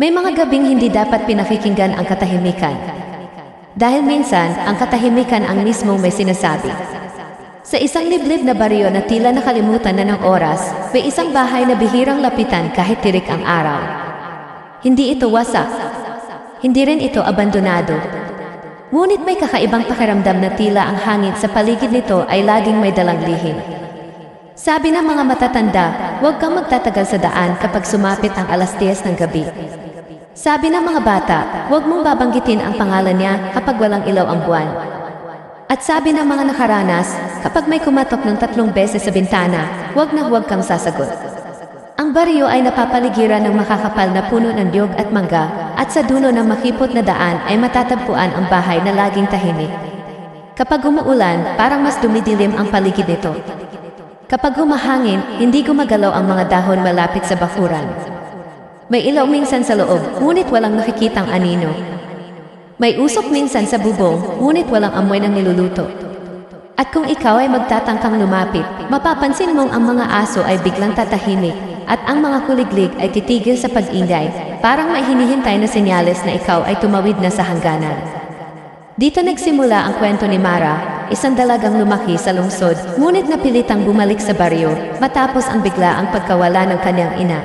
May mga gabing hindi dapat pinakikinggan ang katahimikan. Dahil minsan, ang katahimikan ang mismong may sinasabi. Sa isang liblib na baryo na tila nakalimutan na ng oras, may isang bahay na bihirang lapitan kahit tirik ang araw. Hindi ito wasak. Hindi rin ito abandonado. Ngunit may kakaibang pakiramdam na tila ang hangin sa paligid nito ay laging may dalang lihim. Sabi ng mga matatanda, huwag kang magtatagal sa daan kapag sumapit ang 10:00 ng gabi. Sabi ng mga bata, huwag mong babanggitin ang pangalan niya kapag walang ilaw ang buwan. At sabi ng mga nakaranas, kapag may kumatok ng 3 beses sa bintana, huwag na huwag kang sasagot. Ang baryo ay napapaligiran ng makakapal na puno ng niyog at mangga, at sa dulo ng makipot na daan ay matatagpuan ang bahay na laging tahimik. Kapag umuulan, parang mas dumidilim ang paligid nito. Kapag humahangin, hindi gumagalaw ang mga dahon malapit sa bakuran. May ilaw minsan sa loob, ngunit walang nakikitang anino. May usok minsan sa bubong, ngunit walang amoy ng niluluto. At kung ikaw ay magtatangkang lumapit, mapapansin mong ang mga aso ay biglang tatahimik, at ang mga kuliglig ay titigil sa pag-ingay, parang may hinihintay na senyales na ikaw ay tumawid na sa hangganan. Dito nagsimula ang kwento ni Mara, isang dalagang lumaki sa lungsod, ngunit napilitang bumalik sa baryo, matapos ang biglaang pagkawala ng kanyang ina.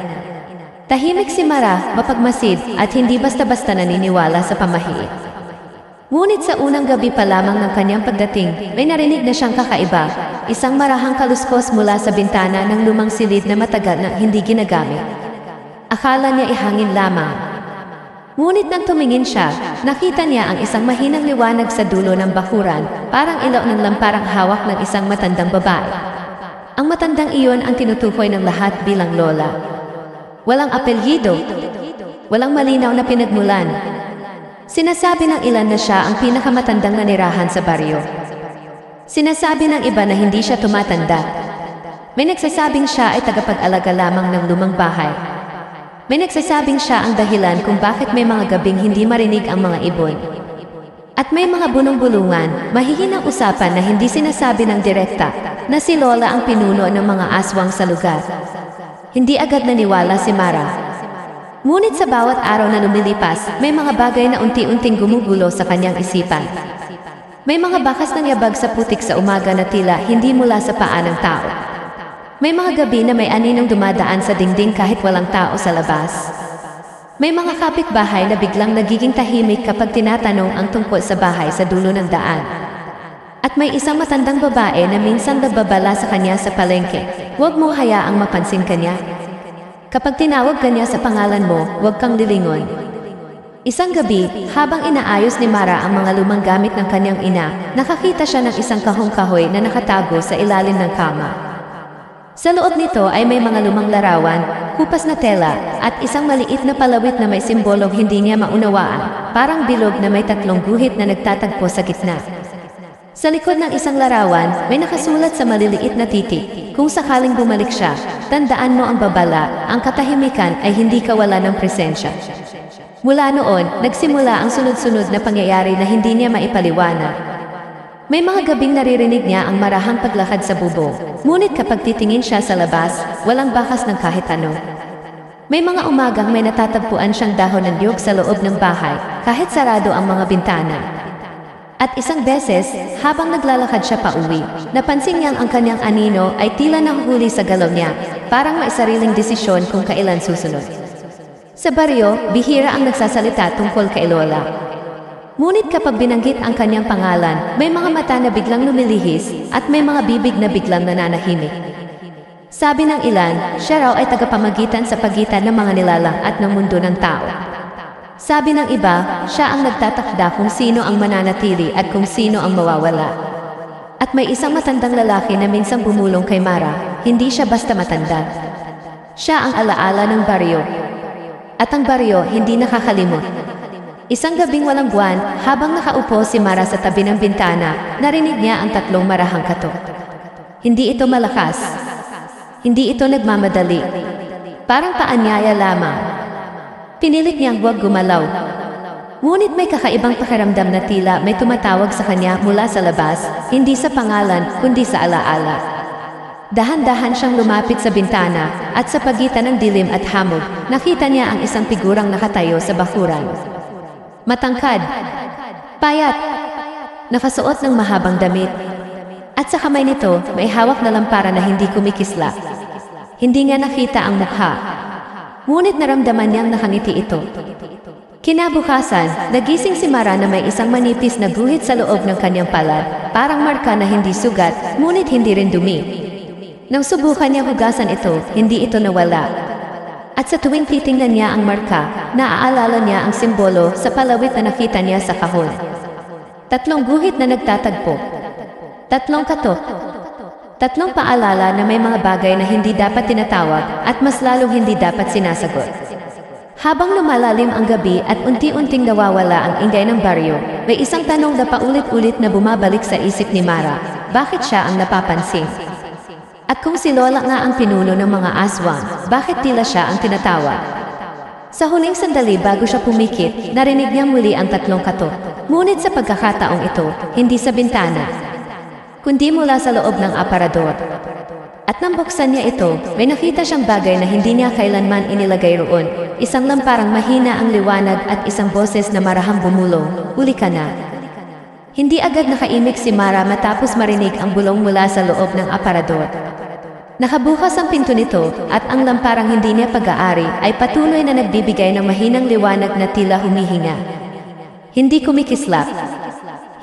Tahimik si Mara, mapagmasid, at hindi basta-basta naniniwala sa pamahiin. Ngunit sa unang gabi pa lamang ng kanyang pagdating, may narinig na siyang kakaiba, isang marahang kaluskos mula sa bintana ng lumang silid na matagal na hindi ginagamit. Akala niya ihangin lamang. Ngunit nang tumingin siya, nakita niya ang isang mahinang liwanag sa dulo ng bakuran, parang ilaw ng lamparang hawak ng isang matandang babae. Ang matandang iyon ang tinutukoy ng lahat bilang lola. Walang apelyido, walang malinaw na pinagmulan. Sinasabi ng ilan na siya ang pinakamatandang nanirahan sa baryo. Sinasabi ng iba na hindi siya tumatanda. May nagsasabing siya ay tagapag-alaga lamang ng lumang bahay. May nagsasabing siya ang dahilan kung bakit may mga gabing hindi marinig ang mga ibon. At may mga bunong-bulungan, mahihinang usapan na hindi sinasabi ng direkta na si Lola ang pinuno ng mga aswang sa lugar. Hindi agad naniwala si Mara. Ngunit sa bawat araw na lumilipas, may mga bagay na unti-unting gumugulo sa kanyang isipan. May mga bakas ng yabag sa putik sa umaga na tila hindi mula sa paa ng tao. May mga gabi na may aninong dumadaan sa dingding kahit walang tao sa labas. May mga kapitbahay na biglang nagiging tahimik kapag tinatanong ang tungkol sa bahay sa dulo ng daan. At may isang matandang babae na minsan nagbabala sa kanya sa palengke, huwag mo hayaang mapansin kanya. Kapag tinawag kanya sa pangalan mo, huwag kang lilingon. Isang gabi, habang inaayos ni Mara ang mga lumang gamit ng kanyang ina, nakakita siya ng isang kahong-kahoy na nakatago sa ilalim ng kama. Sa loob nito ay may mga lumang larawan, kupas na tela, at isang maliit na palawit na may simbolong hindi niya maunawaan, parang bilog na may 3 guhit na nagtatagpo sa gitna. Sa likod ng isang larawan, may nakasulat sa maliliit na titik, kung sakaling bumalik siya, tandaan mo ang babala, ang katahimikan ay hindi kawala ng presensya. Mula noon, nagsimula ang sunod-sunod na pangyayari na hindi niya maipaliwanag. May mga gabing naririnig niya ang marahang paglakad sa bubong, ngunit kapag titingin siya sa labas, walang bakas ng kahit ano. May mga umagang may natatagpuan siyang dahon ng niyog sa loob ng bahay, kahit sarado ang mga bintana. At isang beses, habang naglalakad siya pauwi, napansin niyang ang kanyang anino ay tila nahuhuli sa galaw niya, parang may sariling desisyon kung kailan susunod. Sa baryo, bihira ang nagsasalita tungkol kay Lola. Ngunit kapag binanggit ang kanyang pangalan, may mga mata na biglang lumilihis at may mga bibig na biglang nananahimik. Sabi ng ilan, siya raw ay tagapamagitan sa pagitan ng mga nilalang at ng mundo ng tao. Sabi ng iba, siya ang nagtatakda kung sino ang mananatili at kung sino ang mawawala. At may isang matandang lalaki na minsang bumulong kay Mara, hindi siya basta matanda. Siya ang alaala ng baryo. At ang baryo hindi nakakalimot. Isang gabing walang buwan, habang nakaupo si Mara sa tabi ng bintana, narinig niya ang 3 marahang katok. Hindi ito malakas. Hindi ito nagmamadali. Parang paanyaya lamang. Pinilit niyang huwag gumalaw. Ngunit may kakaibang pakiramdam na tila may tumatawag sa kanya mula sa labas, hindi sa pangalan, kundi sa alaala. Dahan-dahan siyang lumapit sa bintana at sa pagitan ng dilim at hamog, nakita niya ang isang figurang nakatayo sa bakuran. Matangkad, payat, nakasuot ng mahabang damit, at sa kamay nito may hawak na lampara na hindi kumikislap. Hindi nga nakita ang mukha, ngunit naramdaman niyang nakangiti ito. Kinabukasan, nagising si Mara na may isang manipis na guhit sa loob ng kanyang palad, parang marka na hindi sugat, ngunit hindi rin dumi. Nang subukan niya hugasan ito, hindi ito nawala. At sa tuwing titingnan niya ang marka, naaalala niya ang simbolo sa palawit na nakita niya sa kahon. 3 guhit na nagtatagpo. 3 katok. 3 paalala na may mga bagay na hindi dapat tinatawag at mas lalong hindi dapat sinasagot. Habang lumalalim ang gabi at unti-unting nawawala ang ingay ng baryo, may isang tanong na paulit-ulit na bumabalik sa isip ni Mara. Bakit siya ang napapansin? At kung si Lola nga ang pinuno ng mga aswang, bakit tila siya ang tinatawag? Sa huling sandali bago siya pumikit, narinig niya muli ang 3 katok. Ngunit sa pagkakataong ito, hindi sa bintana, kundi mula sa loob ng aparador. At nang buksan niya ito, may nakita siyang bagay na hindi niya kailanman inilagay roon. Isang lamparang mahina ang liwanag at isang boses na marahang bumulong, "Huli ka na." Hindi agad nakaimik si Mara matapos marinig ang bulong mula sa loob ng aparador. Nakabukas ang pinto nito at ang lamparang hindi niya pag-aari ay patuloy na nagbibigay ng mahinang liwanag na tila humihinga. Hindi kumikislap.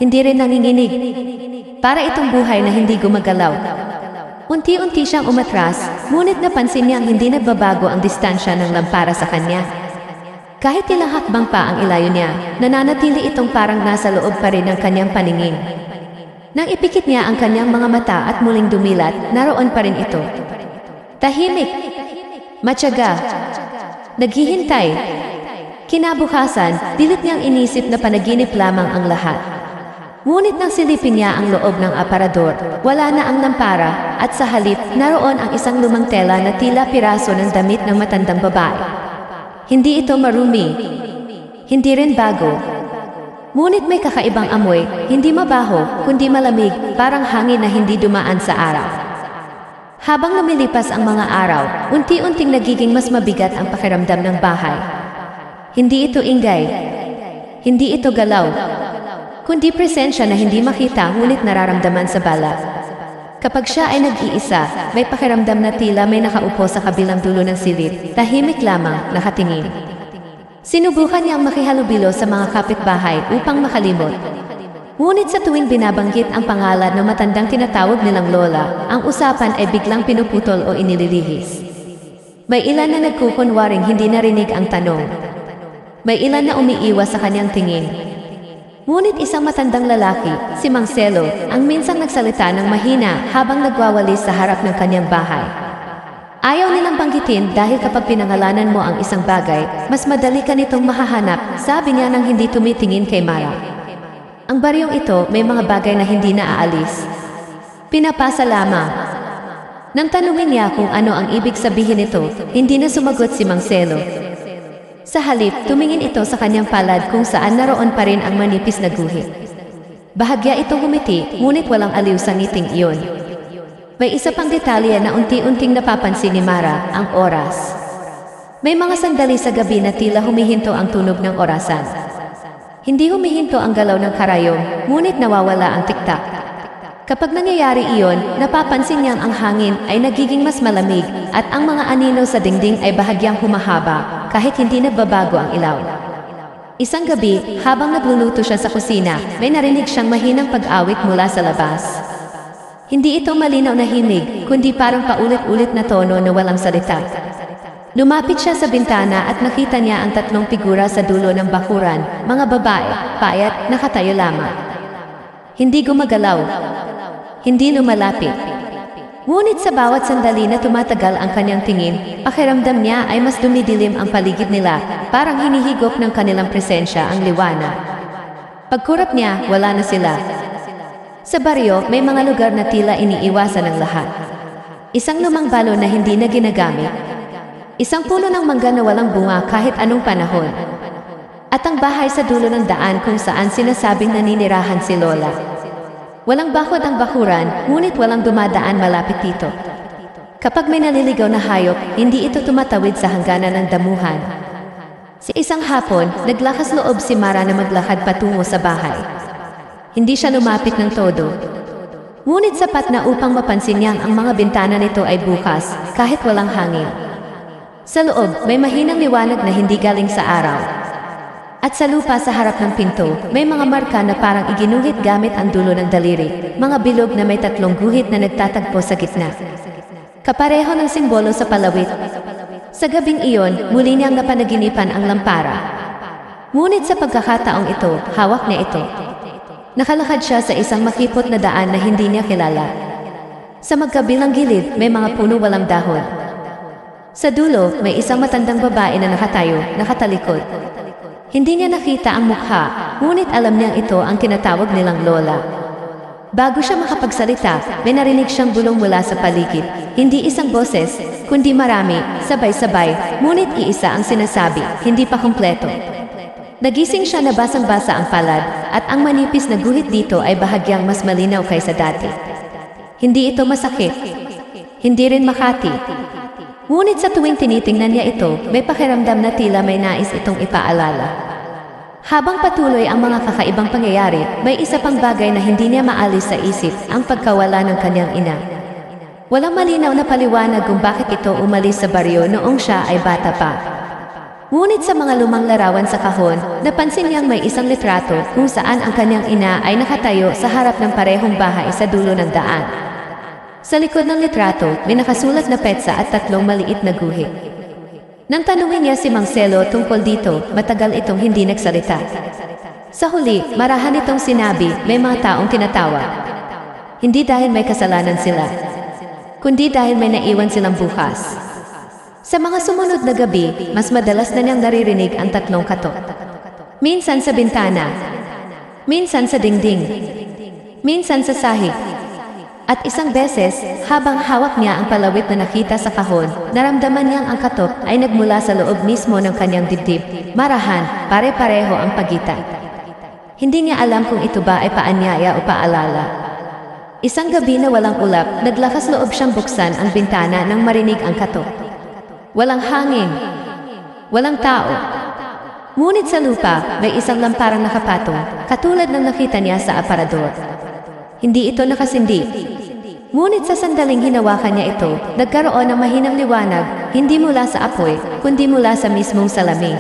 Hindi rin nanginginig. Para itong buhay na hindi gumagalaw. Unti-unti siyang umatras, ngunit napansin niyang hindi nagbabago ang distansya ng lampara sa kanya. Kahit ilang hakbang pa ang ilayo niya, nananatili itong parang nasa loob pa rin ng kanyang paningin. Nang ipikit niya ang kanyang mga mata at muling dumilat, naroon pa rin ito. Tahimik, matyaga, naghihintay. Kinabukasan, pilit niyang inisip na panaginip lamang ang lahat. Ngunit nang silipin niya ang loob ng aparador, wala na ang lampara at sa halip, naroon ang isang lumang tela na tila piraso ng damit ng matandang babae. Hindi ito marumi. Hindi rin bago. Ngunit may kakaibang amoy, hindi mabaho, kundi malamig, parang hangin na hindi dumaan sa araw. Habang lumilipas ang mga araw, unti-unting nagiging mas mabigat ang pakiramdam ng bahay. Hindi ito ingay. Hindi ito galaw. Kundi presensya na hindi makita ngunit nararamdaman sa balat. Kapag siya ay nag-iisa, may pakiramdam na tila may nakaupo sa kabilang dulo ng silid, tahimik lamang, nakatingin. Sinubukan niyang makihalubilo sa mga kapitbahay upang makalimot. Ngunit sa tuwing binabanggit ang pangalan ng matandang tinatawag nilang Lola, ang usapan ay biglang pinuputol o inililihis. May ilan na nagkukunwaring hindi narinig ang tanong. May ilan na umiiwas sa kanyang tingin. Ngunit isang matandang lalaki, si Marcelo, ang minsang nagsalita ng mahina habang nagwawalis sa harap ng kanyang bahay. Ayaw nilang banggitin dahil kapag pinangalanan mo ang isang bagay, mas madali ka nitong mahahanap, sabi niya nang hindi tumitingin kay Mara. Ang baryong ito may mga bagay na hindi naaalis. Pinapasa lamang. Nang tanungin niya kung ano ang ibig sabihin nito, hindi na sumagot si Marcelo. Sa halip, tumingin ito sa kanyang palad kung saan naroon pa rin ang manipis na guhit. Bahagya itong humiti, ngunit walang aliw sa ngiting iyon. May isa pang detalye na unti-unting napapansin ni Mara, ang oras. May mga sandali sa gabi na tila humihinto ang tunog ng orasan. Hindi humihinto ang galaw ng karayom, ngunit nawawala ang tiktak. Kapag nangyayari iyon, napapansin niyang ang hangin ay nagiging mas malamig at ang mga anino sa dingding ay bahagyang humahaba kahit hindi nagbabago ang ilaw. Isang gabi, habang nagluluto siya sa kusina, may narinig siyang mahinang pag-awit mula sa labas. Hindi ito malinaw na himig, kundi parang paulit-ulit na tono na walang salita. Lumapit siya sa bintana at nakita niya ang 3 figura sa dulo ng bakuran, mga babae, payat, nakatayo lamang. Hindi gumagalaw. Hindi lumalapit. Ngunit sa bawat sandali na tumatagal ang kanyang tingin, pakiramdam niya ay mas dumidilim ang paligid nila, parang hinihigop ng kanilang presensya ang liwanag. Pagkurap niya, wala na sila. Sa baryo, may mga lugar na tila iniiwasan ng lahat. Isang lumang balon na hindi na ginagamit. Isang puno ng mangga na walang bunga kahit anong panahon. At ang bahay sa dulo ng daan kung saan sinasabing naninirahan si Lola. Walang bakod ang bakuran, ngunit walang dumadaan malapit dito. Kapag may naliligaw na hayop, hindi ito tumatawid sa hangganan ng damuhan. Sa isang hapon, naglakas loob si Mara na maglakad patungo sa bahay. Hindi siya lumapit ng todo. Ngunit sapat na upang mapansin niyang ang mga bintana nito ay bukas, kahit walang hangin. Sa loob, may mahinang liwanag na hindi galing sa araw. At sa lupa sa harap ng pinto, may mga marka na parang iginuhit gamit ang dulo ng daliri, mga bilog na may 3 guhit na nagtatagpo sa gitna. Kapareho ng simbolo sa palawit. Sa gabing iyon, muli niyang napanaginipan ang lampara. Ngunit sa pagkakataong ito, hawak niya ito. Nakalakad siya sa isang makipot na daan na hindi niya kilala. Sa magkabilang gilid, may mga puno walang dahon. Sa dulo, may isang matandang babae na nakatayo, nakatalikod. Hindi niya nakita ang mukha, ngunit alam niyang ito ang tinatawag nilang Lola. Bago siya makapagsalita, may narinig siyang bulong mula sa paligid. Hindi isang boses, kundi marami, sabay-sabay, ngunit iisa ang sinasabi, hindi pa kumpleto. Nagising siya na basang-basa ang palad, at ang manipis na guhit dito ay bahagyang mas malinaw kaysa dati. Hindi ito masakit. Hindi rin makati. Ngunit sa tuwing tinitingnan niya ito, may pakiramdam na tila may nais itong ipaalala. Habang patuloy ang mga kakaibang pangyayari, may isa pang bagay na hindi niya maalis sa isip, ang pagkawala ng kanyang ina. Walang malinaw na paliwanag kung bakit ito umalis sa baryo noong siya ay bata pa. Ngunit sa mga lumang larawan sa kahon, napansin niyang may isang litrato kung saan ang kanyang ina ay nakatayo sa harap ng parehong bahay sa dulo ng daan. Sa likod ng litrato, may nakasulat na petsa at 3 maliit na guhit. Nang tanungin niya si Mang Selo tungkol dito, matagal itong hindi nagsalita. Sa huli, marahan itong sinabi, may mga taong tinatawa. Hindi dahil may kasalanan sila, kundi dahil may naiwan silang bukas. Sa mga sumunod na gabi, mas madalas na niyang naririnig ang 3 katok. Minsan sa bintana, minsan sa dingding, minsan sa sahig. At isang beses, habang hawak niya ang palawit na nakita sa kahon, naramdaman niyang ang katok ay nagmula sa loob mismo ng kanyang dibdib. Marahan, pare-pareho ang pagitan. Hindi niya alam kung ito ba ay paanyaya o paalala. Isang gabi na walang ulap, naglakas loob siyang buksan ang bintana nang marinig ang katok. Walang hangin, walang tao. Ngunit sa lupa, may isang lamparang nakapatong, katulad ng nakita niya sa aparador. Hindi ito nakasindi. Ngunit sa sandaling hinawakan niya ito, nagkaroon ng mahinang liwanag, hindi mula sa apoy, kundi mula sa mismong salamin.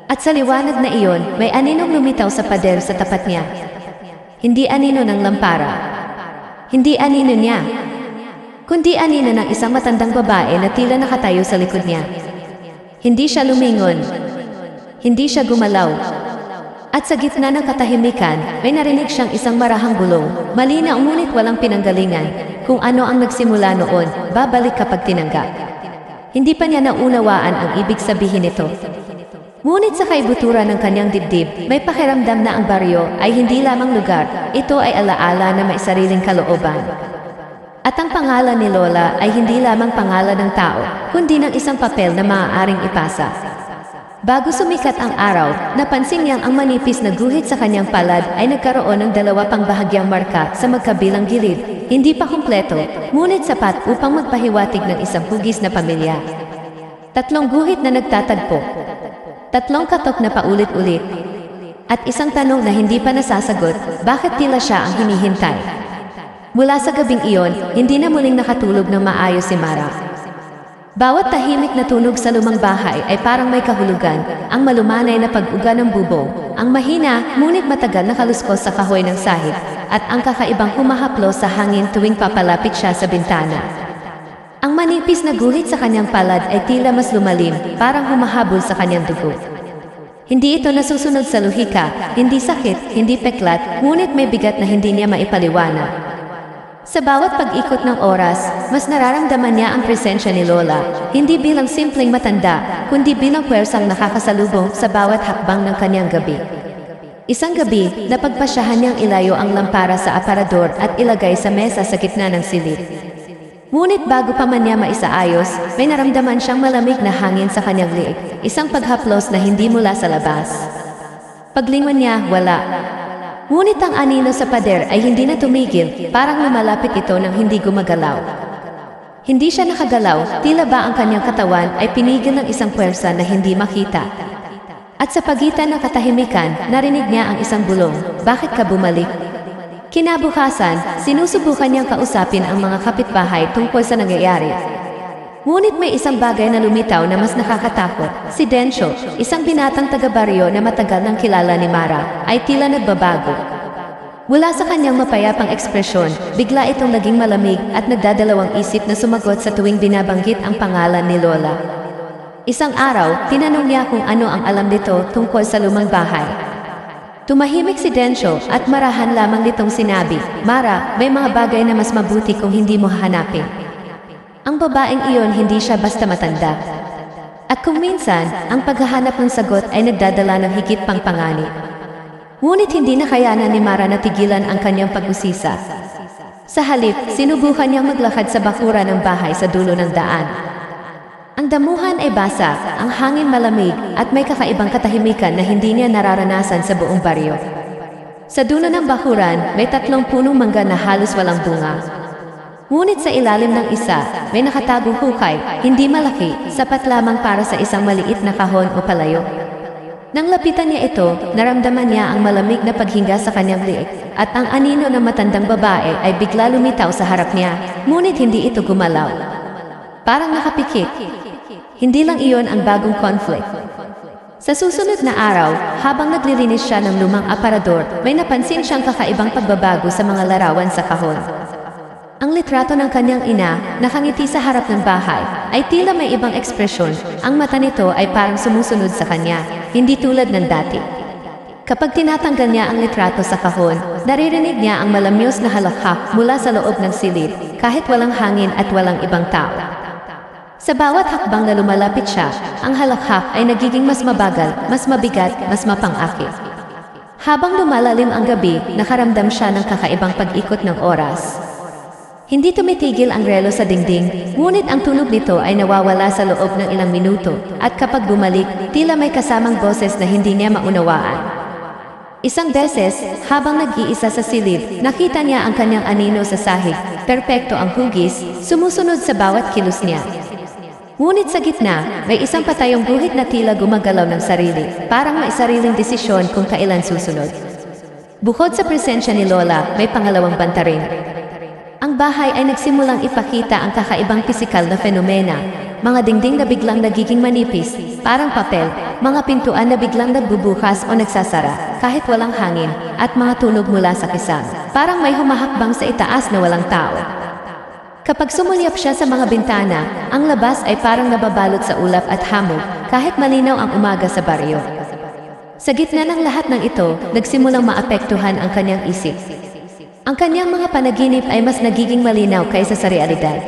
At sa liwanag na iyon, may aninong lumitaw sa pader sa tapat niya. Hindi anino ng lampara. Hindi anino niya, kundi anino ng isang matandang babae na tila nakatayo sa likod niya. Hindi siya lumingon. Hindi siya gumalaw. At sa gitna ng katahimikan, may narinig siyang isang marahang bulong, malinaw ngunit walang pinanggalingan. Kung ano ang nagsimula noon, babalik kapag tinanggap. Hindi pa niya naunawaan ang ibig sabihin nito. Ngunit sa kaibuturan ng kanyang dibdib, may pakiramdam na ang baryo ay hindi lamang lugar, ito ay alaala na may sariling kalooban. At ang pangalan ni Lola ay hindi lamang pangalan ng tao, kundi ng isang papel na maaaring ipasa. Bago sumikat ang araw, napansin niyang ang manipis na guhit sa kanyang palad ay nagkaroon ng 2 pang bahagyang marka sa magkabilang gilid. Hindi pa kumpleto, ngunit sapat upang magpahiwatig ng isang hugis na pamilya. 3 guhit na nagtatagpo. 3 katok na paulit-ulit. At isang tanong na hindi pa nasasagot, bakit tila siya ang hinihintay? Mula sa gabing iyon, hindi na muling nakatulog ng maayos si Mara. Bawat tahimik na tunog sa lumang bahay ay parang may kahulugan, ang malumanay na pag-uga ng bubong, ang mahina ngunit matagal na kaluskos sa kahoy ng sahig, at ang kakaibang humahaplos sa hangin tuwing papalapit siya sa bintana. Ang manipis na guhit sa kanyang palad ay tila mas lumalim, parang humahabol sa kanyang dugo. Hindi ito nasusunod sa luhika, hindi sakit, hindi peklat, ngunit may bigat na hindi niya maipaliwanag. Sa bawat pag-ikot ng oras, mas nararamdaman niya ang presensya ni Lola, hindi bilang simpleng matanda, kundi bilang puwersang nakakasalubong sa bawat hakbang ng kanyang gabi. Isang gabi, napagpasyahan niyang ilayo ang lampara sa aparador at ilagay sa mesa sa gitna ng silid. Ngunit bago pa man niya maisaayos, may naramdaman siyang malamig na hangin sa kanyang liig, isang paghaplos na hindi mula sa labas. Paglingon niya, wala. Ngunit ang anino sa pader ay hindi na tumigil, parang lumalapit ito nang hindi gumagalaw. Hindi siya nakagalaw, tila ba ang kanyang katawan ay pinigil ng isang puwersa na hindi makita. At sa pagitan ng katahimikan, narinig niya ang isang bulong, "Bakit ka bumalik?" Kinabukasan, sinusubukan niyang kausapin ang mga kapitbahay tungkol sa nangyayari. Ngunit may isang bagay na lumitaw na mas nakakatakot. Si Densyo, isang binatang taga-baryo na matagal nang kilala ni Mara, ay tila nagbabago. Mula sa kanyang mapayapang ekspresyon, bigla itong naging malamig at nagdadalawang isip na sumagot sa tuwing binabanggit ang pangalan ni Lola. Isang araw, tinanong niya kung ano ang alam nito tungkol sa lumang bahay. Tumahimik si Densyo at marahan lamang nitong sinabi, "Mara, may mga bagay na mas mabuti kung hindi mo hahanapin." Ang babaeng iyon hindi siya basta matanda. At kung minsan, ang paghahanap ng sagot ay nagdadala ng higit pang panganib. Ngunit hindi nakayanan ni Mara na tigilan ang kanyang pag-usisa. Sa halip, sinubukan niyang maglakad sa bakuran ng bahay sa dulo ng daan. Ang damuhan ay basa, ang hangin malamig, at may kakaibang katahimikan na hindi niya nararanasan sa buong baryo. Sa dulo ng bakuran, may 3 punong mangga na halos walang bunga. Ngunit sa ilalim ng isa, may nakatagong hukay, hindi malaki, sapat lamang para sa isang maliit na kahon o palayo. Nang lapitan niya ito, naramdaman niya ang malamig na paghinga sa kanyang liig, at ang anino ng matandang babae ay bigla lumitaw sa harap niya, ngunit hindi ito gumalaw. Parang nakapikit. Hindi lang iyon ang bagong conflict. Sa susunod na araw, habang naglilinis siya ng lumang aparador, may napansin siyang kakaibang pagbabago sa mga larawan sa kahon. Ang litrato ng kanyang ina, nakangiti sa harap ng bahay, ay tila may ibang ekspresyon. Ang mata nito ay parang sumusunod sa kanya, hindi tulad ng dati. Kapag tinatanggal niya ang litrato sa kahon, naririnig niya ang malamyos na halakhak mula sa loob ng silid, kahit walang hangin at walang ibang tao. Sa bawat hakbang na lumalapit siya, ang halakhak ay nagiging mas mabagal, mas mabigat, mas mapang-akit. Habang lumalalim ang gabi, nakaramdam siya ng kakaibang pag-ikot ng oras. Hindi tumitigil ang relo sa dingding, ngunit ang tunog nito ay nawawala sa loob ng ilang minuto, at kapag bumalik, tila may kasamang boses na hindi niya maunawaan. Isang beses, habang nag-iisa sa silid, nakita niya ang kanyang anino sa sahig, perpekto ang hugis, sumusunod sa bawat kilos niya. Ngunit sa gitna, may isang patayong guhit na tila gumagalaw ng sarili, parang may sariling desisyon kung kailan susunod. Bukod sa presensya ni Lola, may pangalawang banta rin. Ang bahay ay nagsimulang ipakita ang kakaibang pisikal na fenomena, mga dingding na biglang nagiging manipis, parang papel, mga pintuan na biglang nagbubukas o nagsasara, kahit walang hangin, at mga tunog mula sa kisame, parang may humahakbang sa itaas na walang tao. Kapag sumulyap siya sa mga bintana, ang labas ay parang nababalot sa ulap at hamog, kahit malinaw ang umaga sa baryo. Sa gitna ng lahat ng ito, nagsimulang maapektuhan ang kanyang isip. Ang kanyang mga panaginip ay mas nagiging malinaw kaysa sa realidad.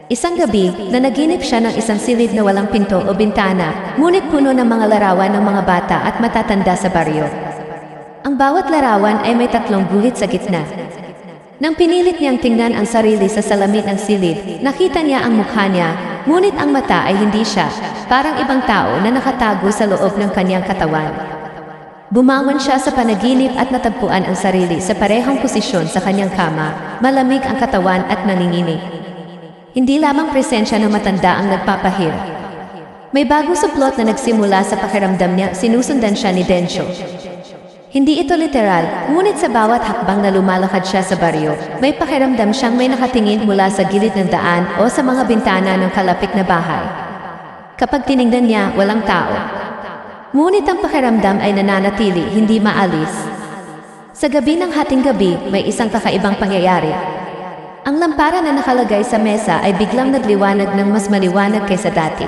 Isang gabi, nanaginip siya ng isang silid na walang pinto o bintana, ngunit puno ng mga larawan ng mga bata at matatanda sa baryo. Ang bawat larawan ay may 3 guhit sa gitna. Nang pinilit niyang tingnan ang sarili sa salamin ng silid, nakita niya ang mukha niya, ngunit ang mata ay hindi siya, parang ibang tao na nakatago sa loob ng kanyang katawan. Bumangon siya sa panaginip at natagpuan ang sarili sa parehong posisyon sa kanyang kama, malamig ang katawan at nanginginig. Hindi lamang presensya ng matanda ang nagpapahirap. May bagong suplot na nagsimula sa pakiramdam niya, sinusundan siya ni Densyo. Hindi ito literal, ngunit sa bawat hakbang na lumalakad siya sa baryo, may pakiramdam siyang may nakatingin mula sa gilid ng daan o sa mga bintana ng kalapit na bahay. Kapag tiningnan niya, walang tao. Ngunit ang pakiramdam ay nananatili, hindi maalis. Sa gabi ng hating gabi, may isang kakaibang pangyayari. Ang lampara na nakalagay sa mesa ay biglang nagliwanag ng mas maliwanag kaysa dati.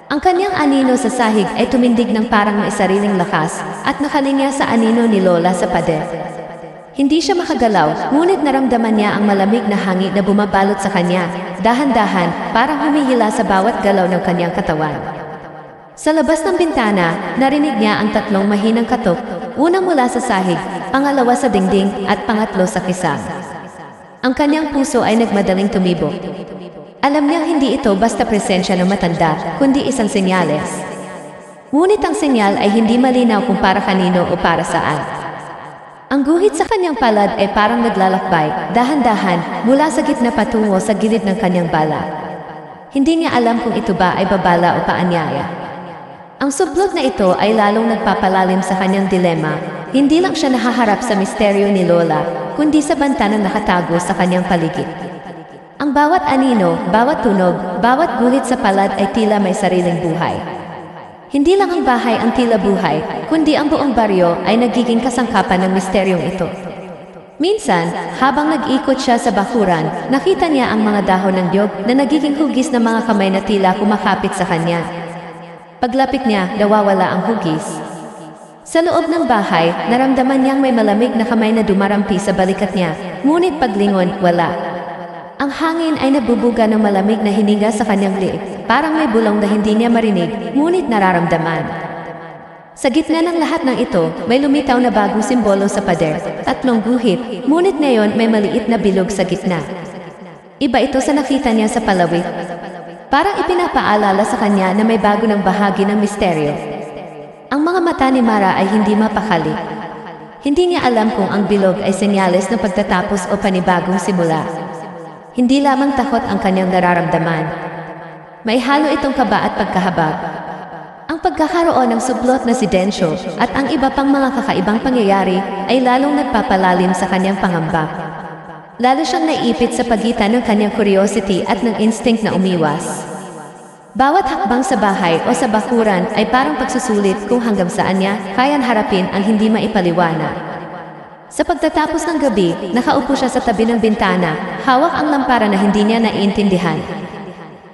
Ang kanyang anino sa sahig ay tumindig ng parang may sariling lakas at nakalinya sa anino ni Lola sa pader. Hindi siya makagalaw, ngunit naramdaman niya ang malamig na hangin na bumabalot sa kanya, dahan-dahan, parang humihila sa bawat galaw ng kanyang katawan. Sa labas ng bintana, narinig niya ang 3 mahinang katok, una mula sa sahig, pangalawa sa dingding, at pangatlo sa kisame. Ang kanyang puso ay nagmadaling tumibok. Alam niyang hindi ito basta presensya ng matanda, kundi isang senyales. Ngunit ang senyal ay hindi malinaw kung para kanino o para saan. Ang guhit sa kanyang palad ay parang naglalakbay, dahan-dahan, mula sa gitna patungo sa gilid ng kanyang bala. Hindi niya alam kung ito ba ay babala o paanyaya. Ang sublot na ito ay lalong nagpapalalim sa kanyang dilema. Hindi lang siya nahaharap sa misteryo ni Lola, kundi sa banta na nakatago sa kanyang paligid. Ang bawat anino, bawat tunog, bawat guhit sa palad ay tila may sariling buhay. Hindi lang ang bahay ang tila buhay, kundi ang buong baryo ay nagiging kasangkapan ng misteryong ito. Minsan, habang nag-ikot siya sa bakuran, nakita niya ang mga dahon ng niyog na nagiging hugis ng mga kamay na tila kumakapit sa kanya. Paglapit niya, nawawala ang hugis. Sa loob ng bahay, naramdaman niyang may malamig na kamay na dumarampi sa balikat niya, ngunit paglingon, wala. Ang hangin ay nabubuga ng malamig na hininga sa kanyang liig, parang may bulong na hindi niya marinig, ngunit nararamdaman. Sa gitna ng lahat ng ito, may lumitaw na bagong simbolo sa pader, 3 guhit, ngunit ngayon may maliit na bilog sa gitna. Iba ito sa nakita niya sa palawit. Parang ipinapaalala sa kanya na may bago ng bahagi ng misteryo. Ang mga mata ni Mara ay hindi mapakali. Hindi niya alam kung ang bilog ay senyales ng pagtatapos o panibagong simula. Hindi lamang takot ang kanyang nararamdaman. May halo itong kaba at pagkahabag. Ang pagkakaroon ng sublot na si Densho at ang iba pang mga kakaibang pangyayari ay lalong nagpapalalim sa kanyang pangamba. Lalo siyang naipit sa pagitan ng kanyang curiosity at ng instinct na umiwas. Bawat hakbang sa bahay o sa bakuran ay parang pagsusulit kung hanggang saan niya kayang harapin ang hindi maipaliwanag. Sa pagtatapos ng gabi, nakaupo siya sa tabi ng bintana, hawak ang lampara na hindi niya naiintindihan.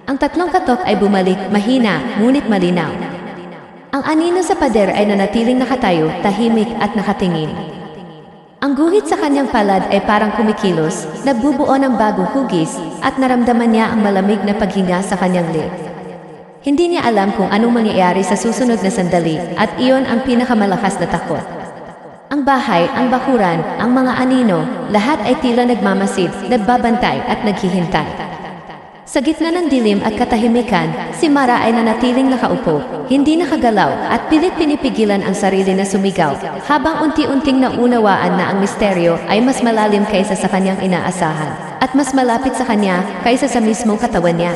Ang 3 katok ay bumalik, mahina, ngunit malinaw. Ang anino sa pader ay nanatiling nakatayo, tahimik at nakatingin. Ang guhit sa kanyang palad ay parang kumikilos, nagbubuo ng bagong hugis, at naramdaman niya ang malamig na paghinga sa kanyang liig. Hindi niya alam kung anong mangyayari sa susunod na sandali, at iyon ang pinakamalakas na takot. Ang bahay, ang bakuran, ang mga anino, lahat ay tila nagmamasid, nagbabantay at naghihintay. Sa gitna ng dilim at katahimikan, si Mara ay nanatiling nakaupo, hindi nakagalaw at pilit pinipigilan ang sarili na sumigaw, habang unti-unting naunawaan na ang misteryo ay mas malalim kaysa sa kanyang inaasahan, at mas malapit sa kanya kaysa sa mismong katawan niya.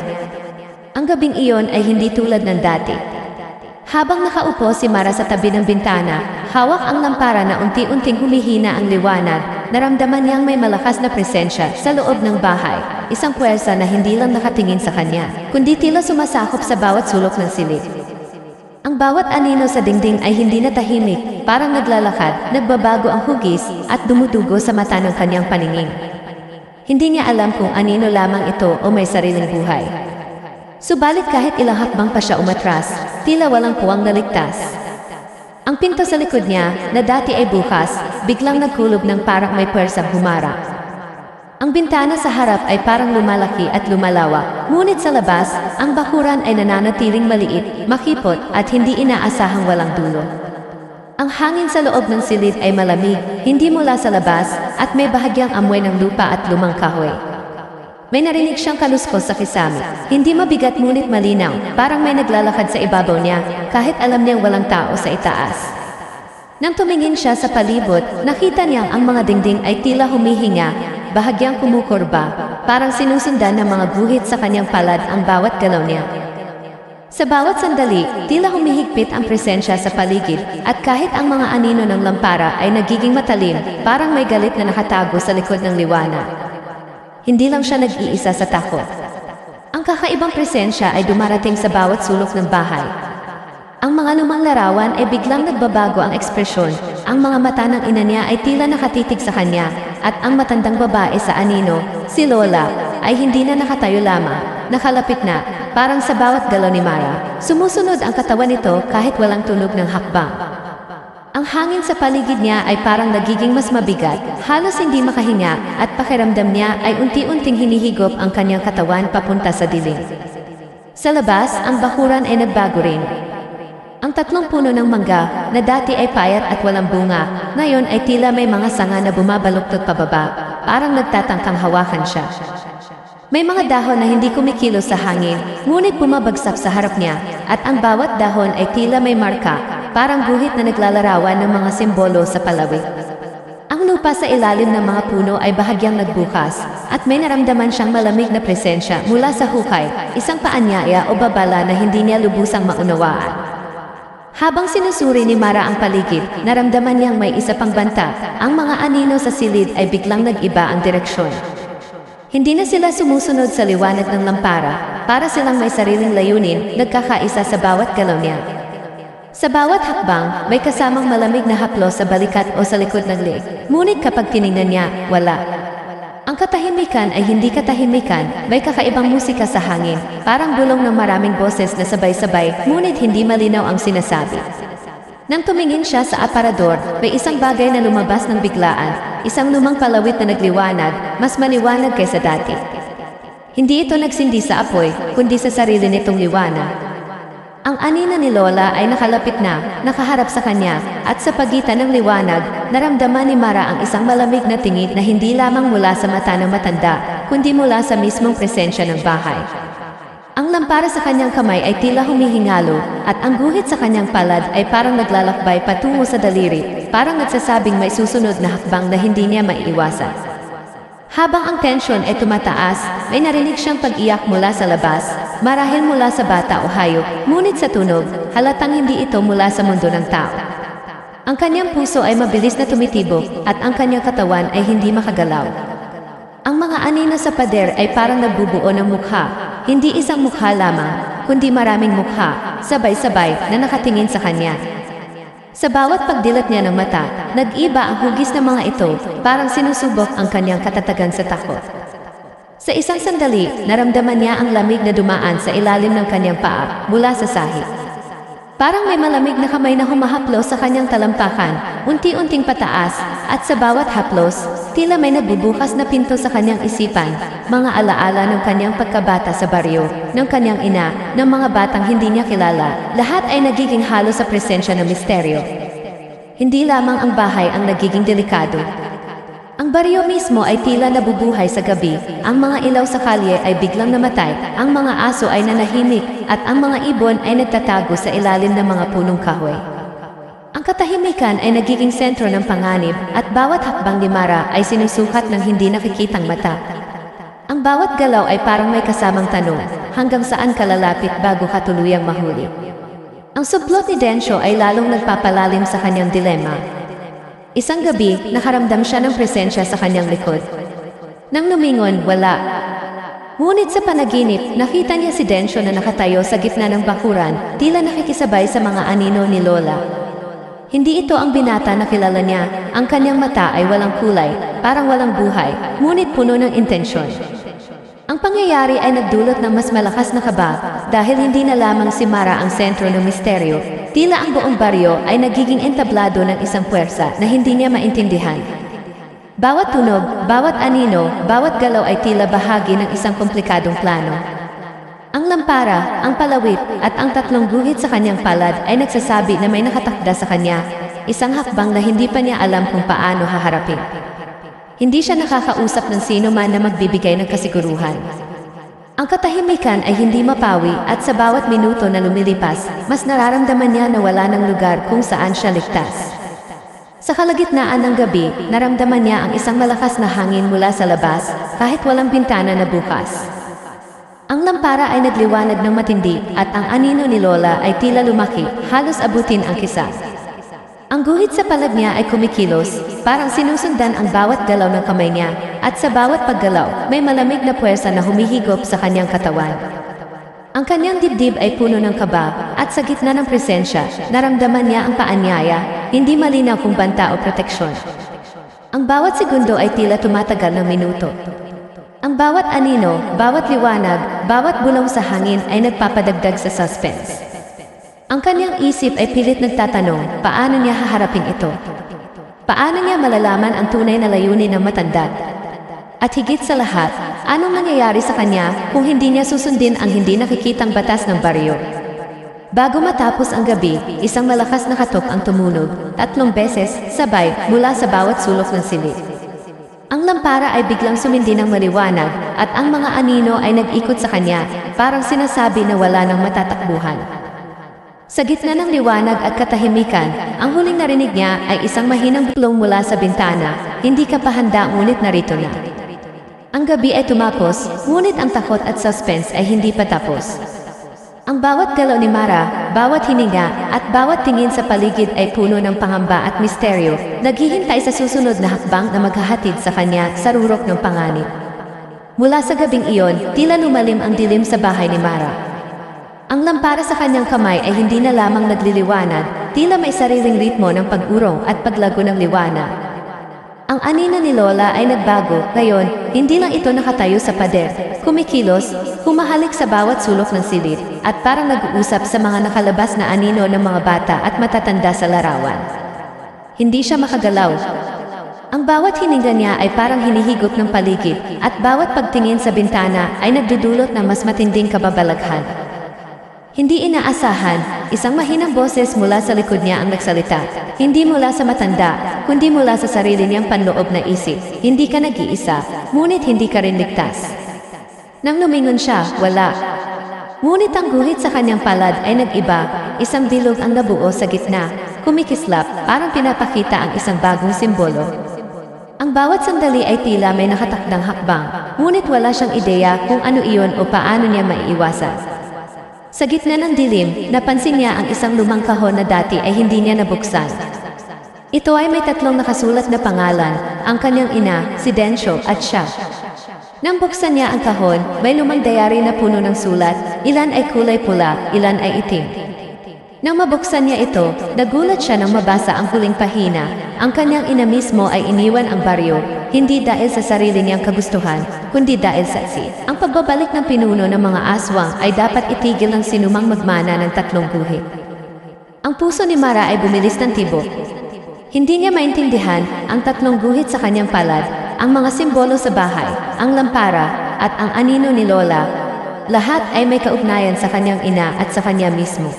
Ang gabing iyon ay hindi tulad ng dati. Habang nakaupo si Mara sa tabi ng bintana, hawak ang lampara na unti-unting humihina ang liwanag, naramdaman niyang may malakas na presensya sa loob ng bahay, isang puwersa na hindi lang nakatingin sa kanya, kundi tila sumasakop sa bawat sulok ng silid. Ang bawat anino sa dingding ay hindi na tahimik, parang naglalakad, nagbabago ang hugis, at dumudugo sa mata ng kanyang paningin. Hindi niya alam kung anino lamang ito o may sariling buhay. Subalit kahit ilang hakbang pa siya umatras, tila walang puwang naligtas. Ang pinto sa likod niya, na dati ay bukas, biglang nagkulob ng parang may puwersang humara. Ang bintana sa harap ay parang lumalaki at lumalawak, ngunit sa labas, ang bakuran ay nananatiling maliit, makipot at hindi inaasahang walang dulo. Ang hangin sa loob ng silid ay malamig, hindi mula sa labas, at may bahagyang amoy ng lupa at lumang kahoy. May narinig siyang kaluskos sa kisame. Hindi mabigat ngunit malinaw, parang may naglalakad sa ibabaw niya, kahit alam niyang walang tao sa itaas. Nang tumingin siya sa palibot, nakita niyang ang mga dingding ay tila humihinga, bahagyang kumukurba, parang sinusundan ng mga guhit sa kanyang palad ang bawat galaw niya. Sa bawat sandali, tila humihigpit ang presensya sa paligid, at kahit ang mga anino ng lampara ay nagiging matalim, parang may galit na nakatago sa likod ng liwanag. Hindi lang siya nag-iisa sa takot. Ang kakaibang presensya ay dumarating sa bawat sulok ng bahay. Ang mga lumang larawan ay biglang nagbabago ang ekspresyon. Ang mga mata ng ina niya ay tila nakatitig sa kanya, at ang matandang babae sa anino, si Lola, ay hindi na nakatayo lamang, nakalapit na, parang sa bawat galaw ni Mara. Sumusunod ang katawan nito kahit walang tunog ng hakbang. Ang hangin sa paligid niya ay parang nagiging mas mabigat, halos hindi makahinga, at pakiramdam niya ay unti-unting hinihigop ang kanyang katawan papunta sa dilim. Sa labas, ang bakuran ay nagbago rin. Ang 3 puno ng mangga, na dati ay payat at walang bunga, ngayon ay tila may mga sanga na bumabaluktot pababa, parang nagtatangkang hawakan siya. May mga dahon na hindi kumikilos sa hangin, ngunit bumabagsak sa harap niya, at ang bawat dahon ay tila may marka, parang guhit na naglalarawan ng mga simbolo sa palawig. Ang lupa sa ilalim ng mga puno ay bahagyang nagbukas, at may naramdaman siyang malamig na presensya mula sa hukay, isang paanyaya o babala na hindi niya lubusang maunawaan. Habang sinusuri ni Mara ang paligid, naramdaman niyang may isa pang banta. Ang mga anino sa silid ay biglang nag-iba ang direksyon. Hindi na sila sumusunod sa liwanag ng lampara, para silang may sariling layunin, nagkakaisa sa bawat galaw niya. Sa bawat hakbang, may kasamang malamig na haplos sa balikat o sa likod ng leeg. Ngunit kapag tiningnan niya, wala. Ang katahimikan ay hindi katahimikan, may kakaibang musika sa hangin, parang bulong ng maraming boses na sabay-sabay, ngunit hindi malinaw ang sinasabi. Nang tumingin siya sa aparador, may isang bagay na lumabas ng biglaan, isang lumang palawit na nagliwanag, mas maliwanag kaysa dati. Hindi ito nagsindi sa apoy, kundi sa sarili nitong liwanag. Ang anina ni Lola ay nakalapit na, nakaharap sa kanya, at sa pagitan ng liwanag, naramdaman ni Mara ang isang malamig na tingin na hindi lamang mula sa mata ng matanda, kundi mula sa mismong presensya ng bahay. Ang lampara sa kanyang kamay ay tila humihingalo, at ang guhit sa kanyang palad ay parang naglalakbay patungo sa daliri, parang nagsasabing may susunod na hakbang na hindi niya maiiwasan. Habang ang tensyon ay tumataas, may narinig siyang pag-iyak mula sa labas, marahil mula sa bata o hayop, ngunit sa tunog, halatang hindi ito mula sa mundo ng tao. Ang kanyang puso ay mabilis na tumitibok, at ang kanyang katawan ay hindi makagalaw. Ang mga anino sa pader ay parang nagbubuo ng mukha, hindi isang mukha lamang, kundi maraming mukha, sabay-sabay na nakatingin sa kanya. Sa bawat pagdilat niya ng mata, nag-iba ang hugis ng mga ito, parang sinusubok ang kanyang katatagan sa takot. Sa isang sandali, naramdaman niya ang lamig na dumaan sa ilalim ng kanyang paa, mula sa sahig. Parang may malamig na kamay na humahaplos sa kanyang talampakan, unti-unting pataas, at sa bawat haplos, tila may nagbubukas na pinto sa kanyang isipan, mga alaala ng kanyang pagkabata sa baryo, ng kanyang ina, ng mga batang hindi niya kilala, lahat ay nagiging halo sa presensya ng misteryo. Hindi lamang ang bahay ang nagiging delikado. Ang baryo mismo ay tila nabubuhay sa gabi, ang mga ilaw sa kalye ay biglang namatay, ang mga aso ay nanahimik, at ang mga ibon ay nagtatago sa ilalim ng mga punong kahoy. Ang katahimikan ay nagiging sentro ng panganib, at bawat hakbang ni Mara ay sinusukat ng hindi nakikitang mata. Ang bawat galaw ay parang may kasamang tanong, hanggang saan ka lalapit bago ka tuluyang mahuli. Ang sublot ni Densyo ay lalong nagpapalalim sa kanyang dilema. Isang gabi, nakaramdam siya ng presensya sa kanyang likod. Nang lumingon, wala. Ngunit sa panaginip, nakita niya si Densyo na nakatayo sa gitna ng bakuran, tila nakikisabay sa mga anino ni Lola. Hindi ito ang binata na kilala niya, ang kanyang mata ay walang kulay, parang walang buhay, ngunit puno ng intensyon. Ang pangyayari ay nagdulot ng mas malakas na kaba, dahil hindi na lamang si Mara ang sentro ng misteryo, tila ang buong baryo ay nagiging entablado ng isang puwersa na hindi niya maintindihan. Bawat tunog, bawat anino, bawat galaw ay tila bahagi ng isang komplikadong plano. Ang lampara, ang palawit, at ang tatlong guhit sa kanyang palad ay nagsasabi na may nakatakda sa kanya, isang hakbang na hindi pa niya alam kung paano haharapin. Hindi siya nakakausap ng sino man na magbibigay ng kasiguruhan. Ang katahimikan ay hindi mapawi at sa bawat minuto na lumilipas, mas nararamdaman niya na wala ng lugar kung saan siya ligtas. Sa kalagitnaan ng gabi, naramdaman niya ang isang malakas na hangin mula sa labas, kahit walang bintana na bukas. Ang lampara ay nagliwanag ng matindi at ang anino ni Lola ay tila lumaki, halos abutin ang kisa. Ang guhit sa palad niya ay kumikilos, parang sinusundan ang bawat galaw ng kamay niya, at sa bawat paggalaw, may malamig na puwersa na humihigop sa kanyang katawan. Ang kanyang dibdib ay puno ng kaba, at sa gitna ng presensya, naramdaman niya ang paanyaya, hindi malinaw kung banta o proteksyon. Ang bawat segundo ay tila tumatagal ng minuto. Ang bawat anino, bawat liwanag, bawat bulong sa hangin ay nagpapadagdag sa suspense. Ang kanyang isip ay pilit nagtatanong, paano niya haharapin ito? Paano niya malalaman ang tunay na layunin ng matanda? At higit sa lahat, anong mangyayari sa kanya kung hindi niya susundin ang hindi nakikitang batas ng baryo? Bago matapos ang gabi, isang malakas na katok ang tumunog, 3 beses, sabay, mula sa bawat sulok ng silid. Ang lampara ay biglang sumindi ng maliwanag, at ang mga anino ay nag-ikot sa kanya, parang sinasabi na wala nang matatakbuhan. Sa gitna ng liwanag at katahimikan, ang huling narinig niya ay isang mahinang bulong mula sa bintana. Hindi ka pa handa ngunit narito na. Ang gabi ay tumapos, ngunit ang takot at suspense ay hindi pa tapos. Ang bawat galaw ni Mara, bawat hininga, at bawat tingin sa paligid ay puno ng pangamba at misteryo, naghihintay sa susunod na hakbang na maghahatid sa kanya sa rurok ng panganib. Mula sa gabing iyon, tila lumalim ang dilim sa bahay ni Mara. Ang lampara sa kanyang kamay ay hindi na lamang nagliliwanag, tila may sariling ritmo ng pag-urong at paglago ng liwanag. Ang anino ni Lola ay nagbago, ngayon, hindi lang ito nakatayo sa pader, kumikilos, humahalik sa bawat sulok ng silid, at parang nag-uusap sa mga nakalabas na anino ng mga bata at matatanda sa larawan. Hindi siya makagalaw. Ang bawat hininga niya ay parang hinihigop ng paligid, at bawat pagtingin sa bintana ay nagdudulot ng mas matinding kababalaghan. Hindi inaasahan, isang mahinang boses mula sa likod niya ang nagsalita. Hindi mula sa matanda, kundi mula sa sarili niyang panloob na isip. Hindi ka nag-iisa, ngunit hindi ka rin ligtas. Nang lumingon siya, wala. Ngunit ang guhit sa kanyang palad ay nag-iba, isang bilog ang nabuo sa gitna, kumikislap, parang pinapakita ang isang bagong simbolo. Ang bawat sandali ay tila may nakatakdang hakbang, ngunit wala siyang ideya kung ano iyon o paano niya maiiwasan. Sa gitna ng dilim, napansin niya ang isang lumang kahon na dati ay hindi niya nabuksan. Ito ay may 3 nakasulat na pangalan, ang kanyang ina, si Densyo, at siya. Nang buksan niya ang kahon, may lumang diary na puno ng sulat, ilan ay kulay pula, ilan ay itim. Nang mabuksan niya ito, nagulat siya nang mabasa ang huling pahina. Ang kanyang ina mismo ay iniwan ang baryo, hindi dahil sa sarili niyang kagustuhan, kundi dahil sa ang pagbabalik ng pinuno ng mga aswang ay dapat itigil ng sinumang magmana ng 3 guhit. Ang puso ni Mara ay bumilis ng tibok. Hindi niya maintindihan ang 3 guhit sa kanyang palad, ang mga simbolo sa bahay, ang lampara, at ang anino ni Lola. Lahat ay may kaugnayan sa kanyang ina at sa kanya mismo.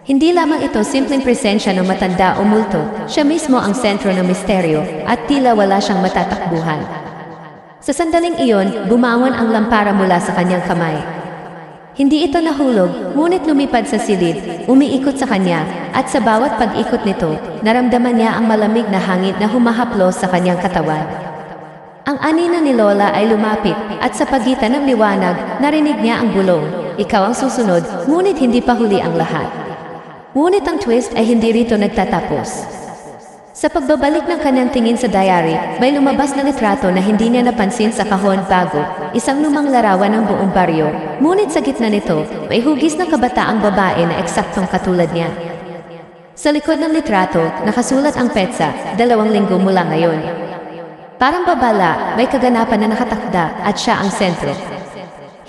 Hindi lamang ito simpleng presensya ng matanda o multo, siya mismo ang sentro ng misteryo at tila wala siyang matatakbuhan. Sa sandaling iyon, bumangon ang lampara mula sa kanyang kamay. Hindi ito nahulog, ngunit lumipad sa silid, umiikot sa kanya, at sa bawat pag-ikot nito, naramdaman niya ang malamig na hangin na humahaplos sa kanyang katawan. Ang anino ni Lola ay lumapit, at sa pagitan ng liwanag, narinig niya ang bulong, "Ikaw ang susunod," ngunit hindi pa huli ang lahat. Ngunit ang twist ay hindi rito nagtatapos. Sa pagbabalik ng kanyang tingin sa diary, may lumabas na litrato na hindi niya napansin sa kahon bago, isang lumang larawan ng buong baryo. Ngunit sa gitna nito, may hugis na kabataang babae na eksaktong katulad niya. Sa likod ng litrato, nakasulat ang petsa, 2 linggo mula ngayon. Parang babala, may kaganapan na nakatakda at siya ang sentro.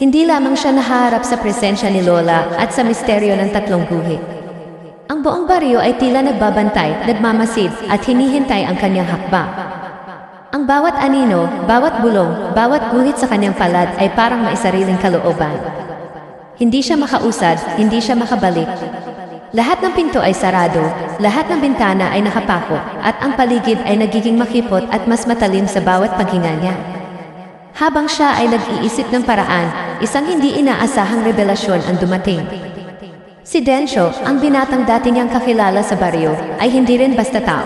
Hindi lamang siya nahaharap sa presensya ni Lola at sa misteryo ng 3 guhit. Ang buong baryo ay tila nagbabantay, nagmamasid, at hinihintay ang kanyang hakbang. Ang bawat anino, bawat bulong, bawat guhit sa kanyang palad ay parang may sariling kalooban. Hindi siya makausad, hindi siya makabalik. Lahat ng pinto ay sarado, lahat ng bintana ay nakapako, at ang paligid ay nagiging makipot at mas matalim sa bawat paghinga niya. Habang siya ay nag-iisip ng paraan, isang hindi inaasahang revelasyon ang dumating. Si Densyo, ang binatang dati niyang kakilala sa baryo, ay hindi rin basta tao.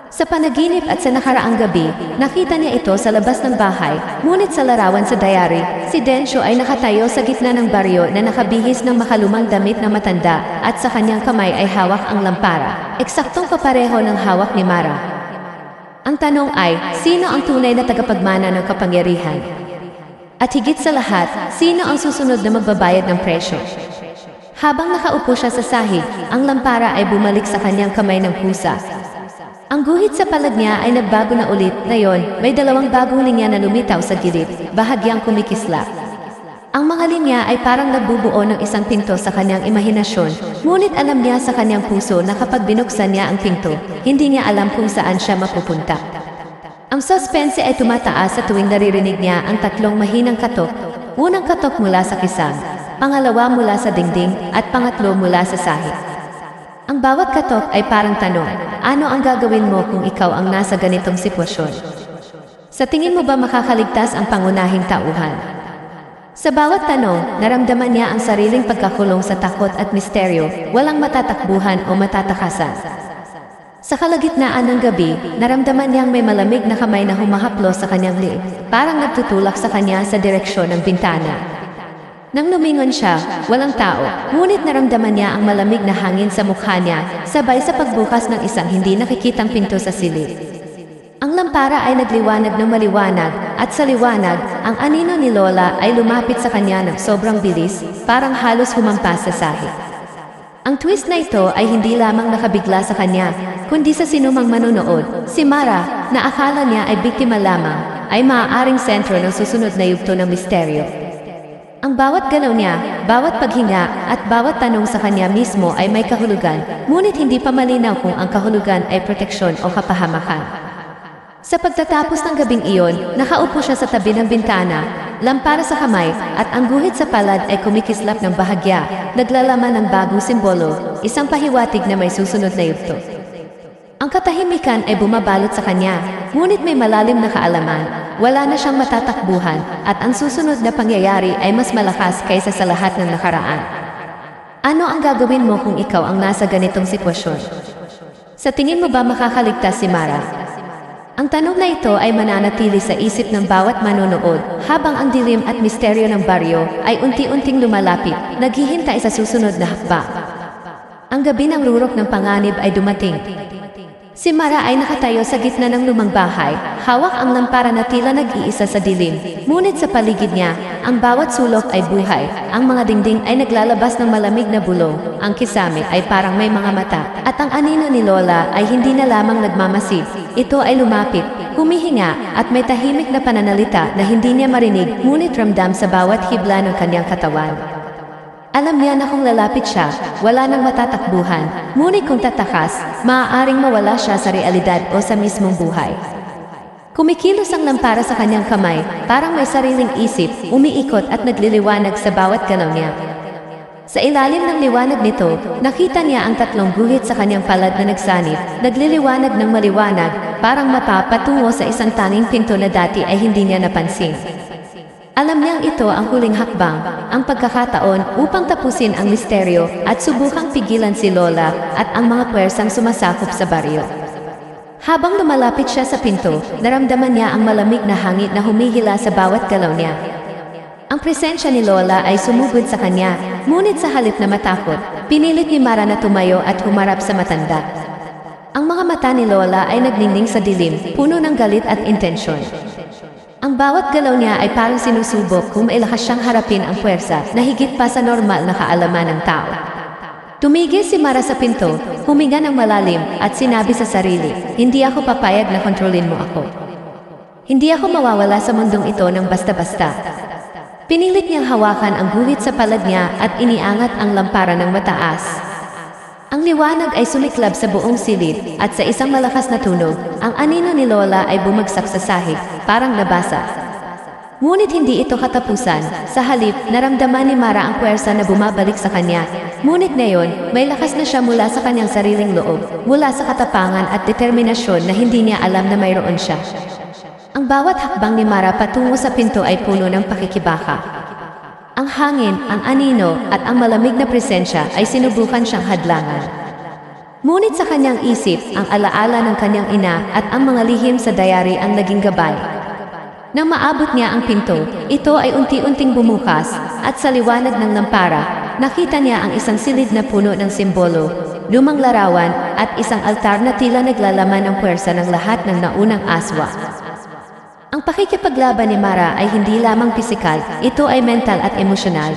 Sa panaginip at sa nakaraang gabi, nakita niya ito sa labas ng bahay, ngunit sa larawan sa diary, si Densyo ay nakatayo sa gitna ng baryo na nakabihis ng makalumang damit na matanda at sa kanyang kamay ay hawak ang lampara, eksaktong kapareho ng hawak ni Mara. Ang tanong ay, sino ang tunay na tagapagmana ng kapangyarihan? At higit sa lahat, sino ang susunod na magbabayad ng presyo? Habang nakaupo siya sa sahig, ang lampara ay bumalik sa kanyang kamay ng kusa. Ang guhit sa palad niya ay nagbago na ulit, ngayon, may 2 bagong linya na lumitaw sa gilid, bahagyang kumikislap. Ang mga linya ay parang nagbubuo ng isang pinto sa kanyang imahinasyon, ngunit alam niya sa kanyang puso na kapag binuksan niya ang pinto, hindi niya alam kung saan siya mapupunta. Ang suspense ay tumataas sa tuwing naririnig niya ang 3 mahinang katok, unang katok mula sa kisam, pangalawa mula sa dingding, at pangatlo mula sa sahig. Ang bawat katok ay parang tanong, ano ang gagawin mo kung ikaw ang nasa ganitong sitwasyon? Sa tingin mo ba makakaligtas ang pangunahing tauhan? Sa bawat tanong, naramdaman niya ang sariling pagkakulong sa takot at misteryo, walang matatakbuhan o matatakasan. Sa kalagitnaan ng gabi, naramdaman niyang may malamig na kamay na humahaplos sa kanyang liig, parang nagtutulak sa kanya sa direksyon ng bintana. Nang lumingon siya, walang tao, ngunit naramdaman niya ang malamig na hangin sa mukha niya, sabay sa pagbukas ng isang hindi nakikitang pinto sa silid. Ang lampara ay nagliwanag ng maliwanag, at sa liwanag, ang anino ni Lola ay lumapit sa kanya ng sobrang bilis, parang halos humampas sa sahig. Ang twist na ito ay hindi lamang nakabigla sa kanya, kundi sa sinumang manonood. Si Mara, na akala niya ay biktima lamang, ay maaaring sentro ng susunod na yugto ng misteryo. Ang bawat galaw niya, bawat paghinga, at bawat tanong sa kanya mismo ay may kahulugan, ngunit hindi pa malinaw kung ang kahulugan ay proteksyon o kapahamakan. Sa pagtatapos ng gabing iyon, nakaupo siya sa tabi ng bintana, lampara sa kamay, at ang guhit sa palad ay kumikislap ng bahagya, naglalaman ng bagong simbolo, isang pahiwatig na may susunod na yugto. Ang katahimikan ay bumabalot sa kanya, ngunit may malalim na kaalaman, wala na siyang matatakbuhan, at ang susunod na pangyayari ay mas malakas kaysa sa lahat ng nakaraan. Ano ang gagawin mo kung ikaw ang nasa ganitong sitwasyon? Sa tingin mo ba makakaligtas si Mara? Ang tanong na ito ay mananatili sa isip ng bawat manonood habang ang dilim at misteryo ng baryo ay unti-unting lumalapit, naghihintay sa susunod na hakbang. Ang gabi ng rurok ng panganib ay dumating. Si Mara ay nakatayo sa gitna ng lumang bahay, hawak ang lampara na tila nag-iisa sa dilim, ngunit sa paligid niya, ang bawat sulok ay buhay, ang mga dingding ay naglalabas ng malamig na bulong, ang kisame ay parang may mga mata, at ang anino ni Lola ay hindi na lamang nagmamasid, ito ay lumapit, humihinga, at may tahimik na pananalita na hindi niya marinig, ngunit ramdam sa bawat hibla ng kanyang katawan. Alam niya na kung lalapit siya, wala nang matatakbuhan, ngunit kung tatakas, maaaring mawala siya sa realidad o sa mismong buhay. Kumikilos ang lampara sa kanyang kamay, parang may sariling isip, umiikot at nagliliwanag sa bawat galaw niya. Sa ilalim ng liwanag nito, nakita niya ang tatlong guhit sa kanyang palad na nagsanib, nagliliwanag ng maliwanag, parang mapa patungo sa isang tanging pinto na dati ay hindi niya napansin. Alam niyang ito ang huling hakbang, ang pagkakataon upang tapusin ang misteryo at subukang pigilan si Lola at ang mga puwersang sumasakop sa baryo. Habang lumalapit siya sa pinto, naramdaman niya ang malamig na hangin na humihila sa bawat galaw niya. Ang presensya ni Lola ay sumugod sa kanya, ngunit sa halip na matakot, pinilit ni Mara na tumayo at humarap sa matanda. Ang mga mata ni Lola ay nagningning sa dilim, puno ng galit at intensyon. Ang bawat galaw niya ay parang sinusubok kung mailakas siyang harapin ang puwersa na higit pa sa normal na kaalaman ng tao. Tumigil si Mara sa pinto, huminga ng malalim at sinabi sa sarili, "Hindi ako papayag na kontrolin mo ako. Hindi ako mawawala sa mundong ito ng basta-basta." Pinilit niyang hawakan ang guhit sa palad niya at iniangat ang lampara ng mataas. Ang liwanag ay sumiklab sa buong silid at sa isang malakas na tunog, ang anino ni Lola ay bumagsak sa sahig, parang nabasa. Ngunit hindi ito katapusan, sa halip, naramdaman ni Mara ang puwersa na bumabalik sa kanya. Ngunit ngayon, may lakas na siya mula sa kanyang sariling loob, mula sa katapangan at determinasyon na hindi niya alam na mayroon siya. Ang bawat hakbang ni Mara patungo sa pinto ay puno ng pakikibaka. Ang hangin, ang anino, at ang malamig na presensya ay sinubukan siyang hadlangan. Ngunit sa kanyang isip, ang alaala ng kanyang ina at ang mga lihim sa dayari ang naging gabay. Nang maabot niya ang pinto, ito ay unti-unting bumukas, at sa liwanag ng lampara, nakita niya ang isang silid na puno ng simbolo, lumang larawan, at isang altar na tila naglalaman ng puwersa ng lahat ng naunang aswa. Ang pakikipaglaban ni Mara ay hindi lamang pisikal, ito ay mental at emosyonal.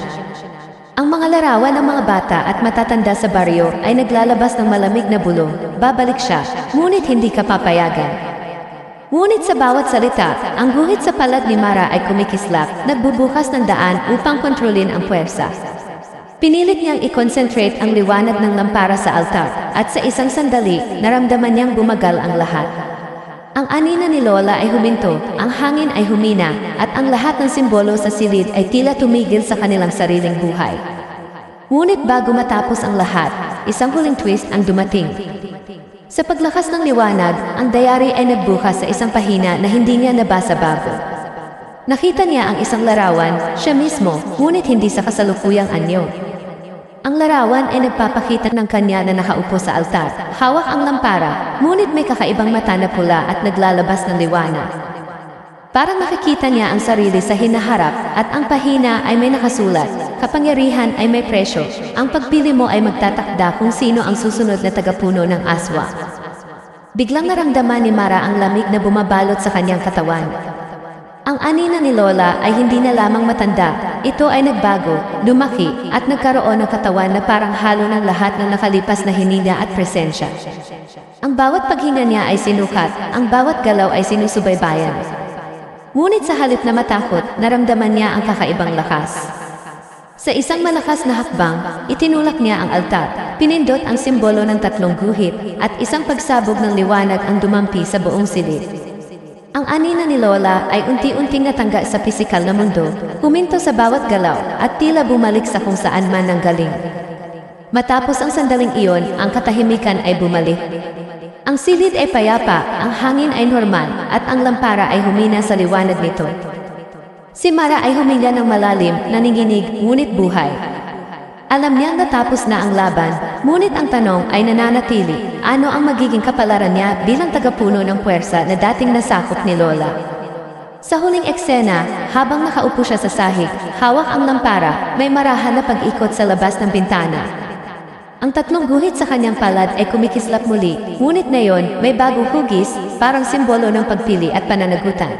Ang mga larawan ng mga bata at matatanda sa baryo ay naglalabas ng malamig na bulong, babalik siya, ngunit hindi ka papayagan. Ngunit sa bawat salita, ang guhit sa palad ni Mara ay kumikislap, nagbubukas ng daan upang kontrolin ang puwersa. Pinilit niyang i-concentrate ang liwanag ng lampara sa altar, at sa isang sandali, naramdaman niyang bumagal ang lahat. Ang anina ni Lola ay huminto, ang hangin ay humina, at ang lahat ng simbolo sa silid ay tila tumigil sa kanilang sariling buhay. Ngunit bago matapos ang lahat, isang huling twist ang dumating. Sa paglakas ng liwanag, ang dayari ay nagbukas sa isang pahina na hindi niya nabasa bago. Nakita niya ang isang larawan, siya mismo, ngunit hindi sa kasalukuyang anyo. Ang larawan ay nagpapakita ng kanya na nakaupo sa altar. Hawak ang lampara, ngunit may kakaibang mata na pula at naglalabas ng liwanag. Parang nakikita niya ang sarili sa hinaharap at ang pahina ay may nakasulat, kapangyarihan ay may presyo, ang pagpili mo ay magtatakda kung sino ang susunod na tagapuno ng aswa. Biglang naramdaman ni Mara ang lamig na bumabalot sa kanyang katawan. Ang anina ni Lola ay hindi na lamang matanda, ito ay nagbago, lumaki, at nagkaroon ng katawan na parang halo ng lahat ng nakalipas na hininga at presensya. Ang bawat paghinga niya ay sinukat, ang bawat galaw ay sinusubaybayan. Ngunit sa halip na matakot, naramdaman niya ang kakaibang lakas. Sa isang malakas na hakbang, itinulak niya ang altar, pinindot ang simbolo ng 3 guhit, at isang pagsabog ng liwanag ang dumampi sa buong silid. Ang anina ni Lola ay unti-unting natangga sa pisikal na mundo, huminto sa bawat galaw at tila bumalik sa kung saan man nanggaling. Matapos ang sandaling iyon, ang katahimikan ay bumalik. Ang silid ay payapa, ang hangin ay normal, at ang lampara ay humina sa liwanag nito. Si Mara ay huminga ng malalim, nanginginig, ngunit buhay. Alam niyang natapos na ang laban, ngunit ang tanong ay nananatili, ano ang magiging kapalaran niya bilang tagapuno ng puwersa na dating nasakop ni Lola. Sa huling eksena, habang nakaupo siya sa sahig, hawak ang lampara, may marahan na pag-ikot sa labas ng bintana. Ang 3 guhit sa kanyang palad ay kumikislap muli, ngunit ngayon may bagong hugis, parang simbolo ng pagpili at pananagutan.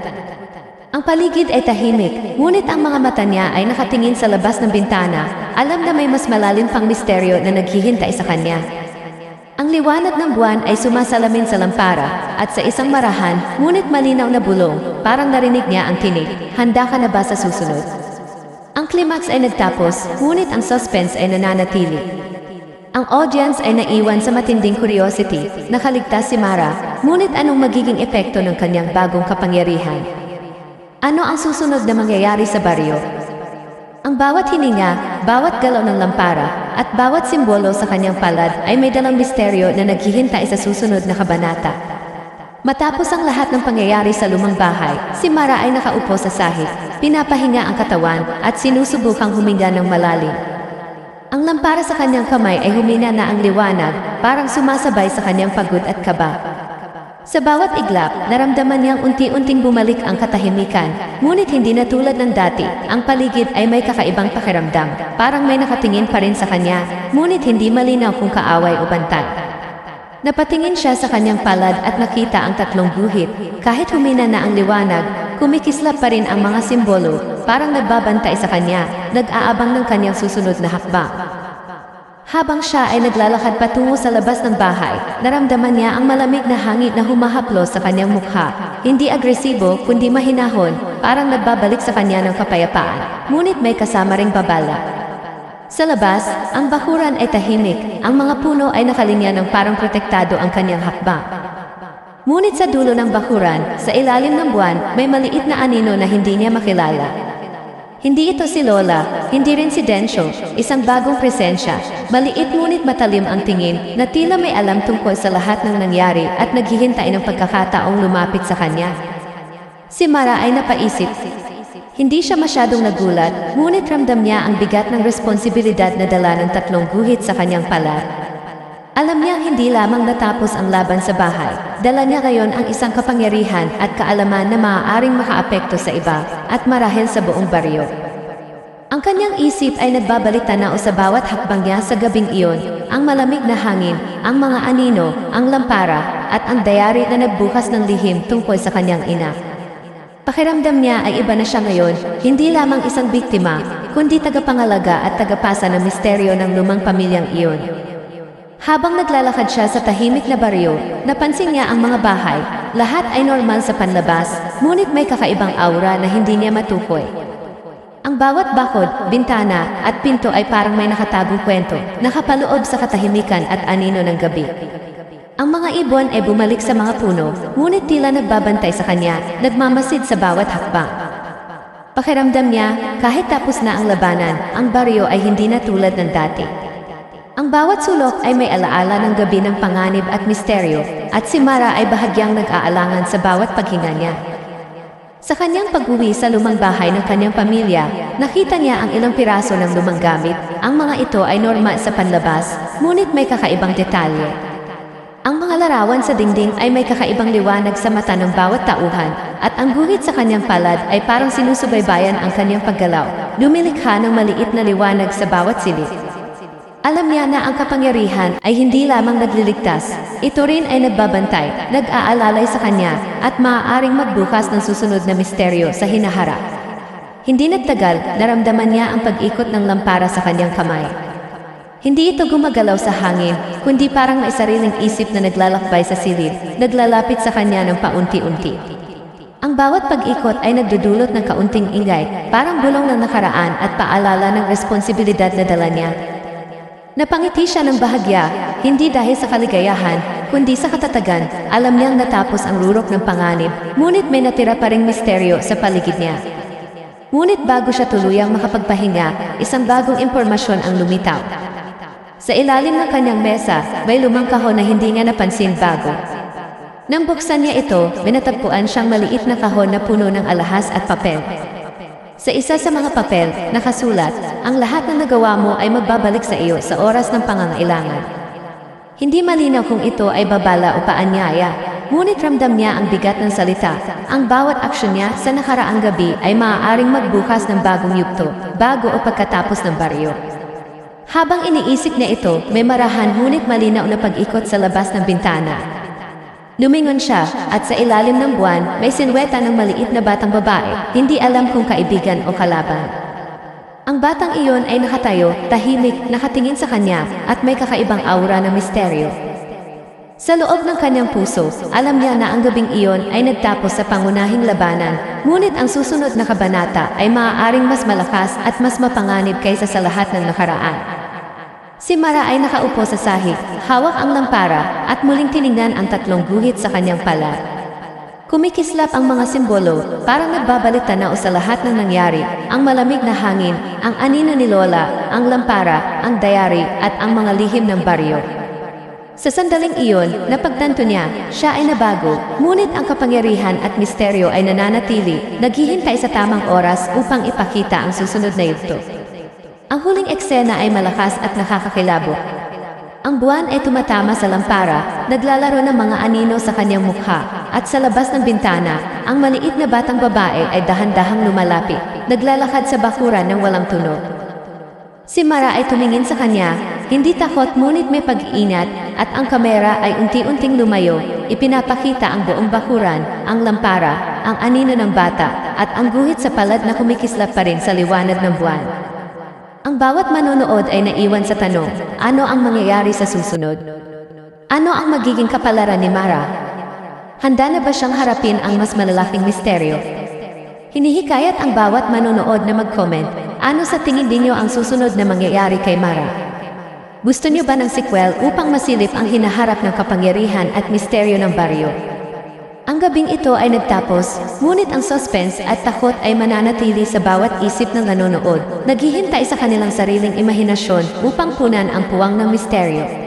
Ang paligid ay tahimik, ngunit ang mga mata niya ay nakatingin sa labas ng bintana, alam na may mas malalim pang misteryo na naghihintay sa kanya. Ang liwanag ng buwan ay sumasalamin sa lampara, at sa isang marahan, ngunit malinaw na bulong, parang narinig niya ang tinig, handa ka na ba sa susunod? Ang climax ay nagtapos, ngunit ang suspense ay nananatili. Ang audience ay naiwan sa matinding curiosity, nakaligtas si Mara, ngunit anong magiging epekto ng kanyang bagong kapangyarihan? Ano ang susunod na mangyayari sa baryo? Ang bawat hininga, bawat galaw ng lampara, at bawat simbolo sa kanyang palad ay may dalang misteryo na naghihintay sa susunod na kabanata. Matapos ang lahat ng pangyayari sa lumang bahay, si Mara ay nakaupo sa sahig, pinapahinga ang katawan, at sinusubukang huminga ng malalim. Ang lampara sa kanyang kamay ay humina na ang liwanag, parang sumasabay sa kanyang pagod at kaba. Sa bawat iglap, naramdaman niyang unti-unting bumalik ang katahimikan, ngunit hindi na tulad ng dati, ang paligid ay may kakaibang pakiramdam, parang may nakatingin pa rin sa kanya, ngunit hindi malinaw kung kaaway o bantay. Napatingin siya sa kanyang palad at nakita ang 3 guhit, kahit humina na ang liwanag, kumikislap pa rin ang mga simbolo, parang nagbabantay sa kanya, nag-aabang ng kanyang susunod na hakbang. Habang siya ay naglalakad patungo sa labas ng bahay, naramdaman niya ang malamig na hangin na humahaplos sa kanyang mukha. Hindi agresibo, kundi mahinahon, parang nagbabalik sa kanya ng kapayapaan, ngunit may kasama ring babala. Sa labas, ang bakuran ay tahimik, ang mga puno ay nakalinya ng parang protektado ang kanyang hakbang. Ngunit sa dulo ng bakuran, sa ilalim ng buwan, may maliit na anino na hindi niya makilala. Hindi ito si Lola, hindi rin si Densyo, isang bagong presensya, maliit ngunit matalim ang tingin na tila may alam tungkol sa lahat ng nangyari at naghihintay ng pagkakataong lumapit sa kanya. Si Mara ay napaisip. Hindi siya masyadong nagulat, ngunit ramdam niya ang bigat ng responsibilidad na dala ng 3 guhit sa kanyang palad. Alam niya hindi lamang natapos ang laban sa bahay, dala niya ngayon ang isang kapangyarihan at kaalaman na maaaring makaapekto sa iba at marahil sa buong baryo. Ang kanyang isip ay nagbabalik tanaw sa bawat hakbang niya sa gabing iyon, ang malamig na hangin, ang mga anino, ang lampara, at ang dayari na nagbukas ng lihim tungkol sa kanyang ina. Pakiramdam niya ay iba na siya ngayon, hindi lamang isang biktima, kundi tagapangalaga at tagapasa ng misteryo ng lumang pamilyang iyon. Habang naglalakad siya sa tahimik na baryo, napansin niya ang mga bahay, lahat ay normal sa panlabas, ngunit may kakaibang aura na hindi niya matukoy. Ang bawat bakod, bintana, at pinto ay parang may nakatagong kwento, nakapaloob sa katahimikan at anino ng gabi. Ang mga ibon ay bumalik sa mga puno, ngunit tila nagbabantay sa kanya, nagmamasid sa bawat hakbang. Pakiramdam niya, kahit tapos na ang labanan, ang baryo ay hindi na tulad ng dati. Ang bawat sulok ay may alaala ng gabi ng panganib at misteryo, at si Mara ay bahagyang nag-aalangan sa bawat paghinga niya. Sa kanyang pag-uwi sa lumang bahay ng kanyang pamilya, nakita niya ang ilang piraso ng lumang gamit. Ang mga ito ay norma sa panlabas, ngunit may kakaibang detalye. Ang mga larawan sa dingding ay may kakaibang liwanag sa mata ng bawat tauhan, at ang guhit sa kanyang palad ay parang sinusubaybayan ang kanyang paggalaw, lumilikha ng maliit na liwanag sa bawat silid. Alam niya na ang kapangyarihan ay hindi lamang nagliligtas, ito rin ay nagbabantay, nag-aalalay sa kanya, at maaaring magbukas ng susunod na misteryo sa hinaharap. Hindi nagtagal, naramdaman niya ang pag-ikot ng lampara sa kanyang kamay. Hindi ito gumagalaw sa hangin, kundi parang may sariling isip na naglalakbay sa silid, naglalapit sa kanya ng paunti-unti. Ang bawat pag-ikot ay nagdudulot ng kaunting ingay, parang bulong ng nakaraan at paalala ng responsibilidad na dala niya. Napangiti siya ng bahagya, hindi dahil sa kaligayahan, kundi sa katatagan. Alam niyang natapos ang rurok ng panganib, ngunit may natira pa ring misteryo sa paligid niya. Ngunit bago siya tuluyang makapagpahinga, isang bagong impormasyon ang lumitaw. Sa ilalim ng kanyang mesa, may lumang kahon na hindi niya napansin bago. Nang buksan niya ito, may natagpuan siyang maliit na kahon na puno ng alahas at papel. Sa isa sa mga papel, nakasulat, ang lahat ng nagawa mo ay magbabalik sa iyo sa oras ng pangangailangan. Hindi malinaw kung ito ay babala o paanyaya, ngunit ramdam niya ang bigat ng salita. Ang bawat aksyon niya sa nakaraang gabi ay maaaring magbukas ng bagong yugto, bago o pagkatapos ng baryo. Habang iniisip niya ito, may marahan ngunit malinaw na pag-ikot sa labas ng bintana. Lumingon siya, at sa ilalim ng buwan, may silweta ng maliit na batang babae, hindi alam kung kaibigan o kalaban. Ang batang iyon ay nakatayo, tahimik, nakatingin sa kanya, at may kakaibang aura ng misteryo. Sa loob ng kanyang puso, alam niya na ang gabing iyon ay nagtapos sa pangunahing labanan, ngunit ang susunod na kabanata ay maaaring mas malakas at mas mapanganib kaysa sa lahat ng nakaraan. Si Mara ay nakaupo sa sahig, hawak ang lampara, at muling tiningnan ang tatlong guhit sa kanyang palad. Kumikislap ang mga simbolo, parang nagbabalik tanaw sa lahat ng nangyari, ang malamig na hangin, ang anino ni Lola, ang lampara, ang diary, at ang mga lihim ng baryo. Sa sandaling iyon, napagtanto niya, siya ay nabago, ngunit ang kapangyarihan at misteryo ay nananatili, naghihintay sa tamang oras upang ipakita ang susunod na yugto. Ang huling eksena ay malakas at nakakakilabot. Ang buwan ay tumatama sa lampara, naglalaro ng mga anino sa kanyang mukha, at sa labas ng bintana, ang maliit na batang babae ay dahan-dahang lumalapit, naglalakad sa bakuran ng walang tunog. Si Mara ay tumingin sa kanya, hindi takot ngunit may pag-iingat, at ang kamera ay unti-unting lumayo, ipinapakita ang buong bakuran, ang lampara, ang anino ng bata, at ang guhit sa palad na kumikislap pa rin sa liwanag ng buwan. Ang bawat manonood ay naiwan sa tanong, ano ang mangyayari sa susunod? Ano ang magiging kapalaran ni Mara? Handa na ba siyang harapin ang mas malalaking misteryo? Hinihikayat ang bawat manonood na mag-comment, ano sa tingin ninyo ang susunod na mangyayari kay Mara? Gusto niyo ba ng sequel upang masilip ang hinaharap ng kapangyarihan at misteryo ng baryo? Ang gabing ito ay nagtapos, ngunit ang suspense at takot ay mananatili sa bawat isip ng nanonood, naghihintay sa kanilang sariling imahinasyon upang punan ang puwang ng misteryo.